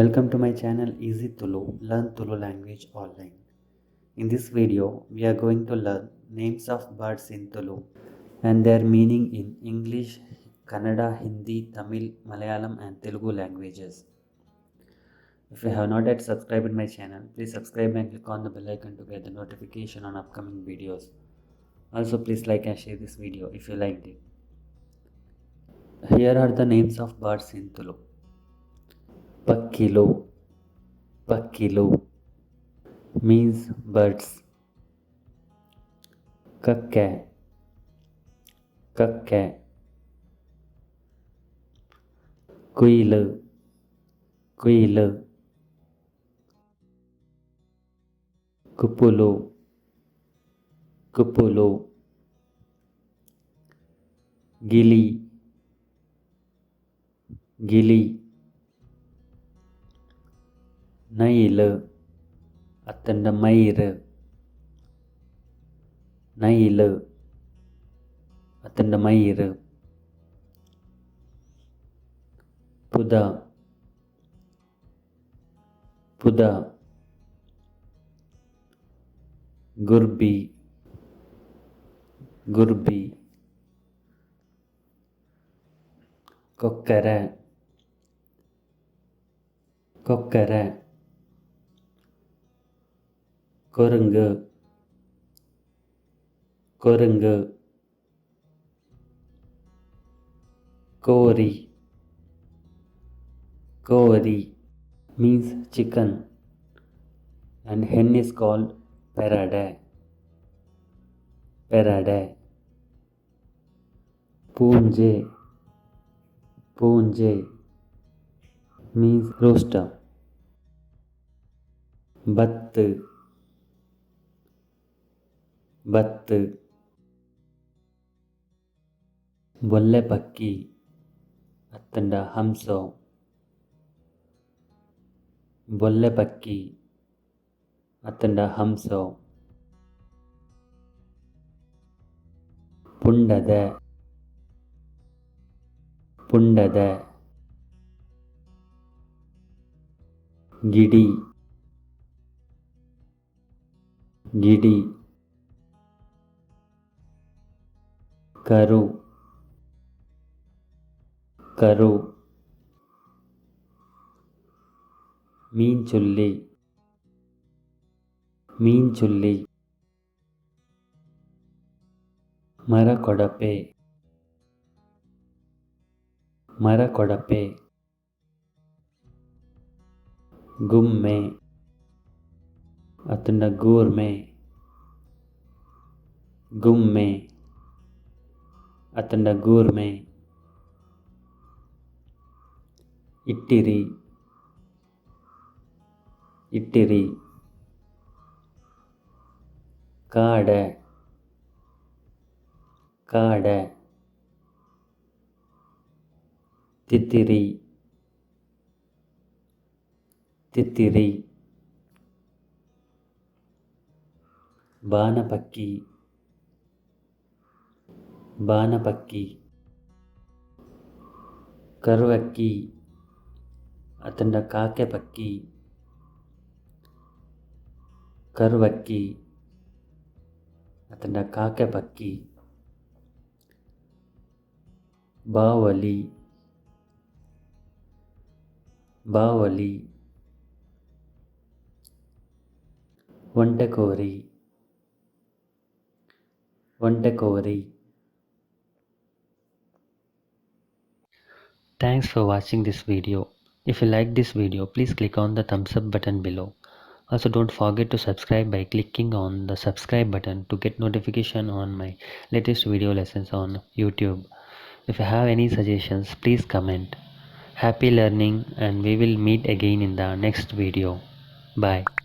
Welcome to my channel Easy Tulu, Learn Tulu language online. In this video, we are going to learn names of birds in Tulu and their meaning in English, Kannada, Hindi, Tamil, Malayalam and Telugu languages. If you have not yet subscribed to my channel, please subscribe and click on the bell icon to get the notification on upcoming videos. Also, please like and share this video if you liked it. Here are the names of birds in Tulu. Pakkilo. Pakkilo means birds. Kakke. Kakke. Kuilu. Kuilu. Kupulu. Kupulu. Gili. Gili. Nailu. Attanda Mairu. Nailu. Attanda Mairu. Puda. Puda. Gurbi. Gurbi. Kokkara. Kokkara. Korungu. Korungu. Kori. Kori means chicken and hen is called perade. Perade. Punje. Punje means rooster. Battu. Battu. Bolle pakki. Attanda hamso. Bolle pakki. Attanda hamso. Pundada. Pundada. Gidi. Gidi. Karu. Karu. Meenchulli. Meenchulli. Marakodape. Marakodape. Gumme. Attanda Gurme. Gumme. Attanda Gurme. Ittiri. Ittiri. Kaada. Kaada. Titiri. Titiri. Banapakki. Banapakki. Karvakki. Attanda Kake pakki. Karvakki. Attanda Kake pakki. Bavali. Bavali. Vantakori. Vantakori. Thanks for watching this video. If you like this video, please click on the thumbs up button below. Also, don't forget to subscribe by clicking on the subscribe button to get notification on my latest video lessons on YouTube. If you have any suggestions, please comment. Happy learning and we will meet again in the next video. Bye.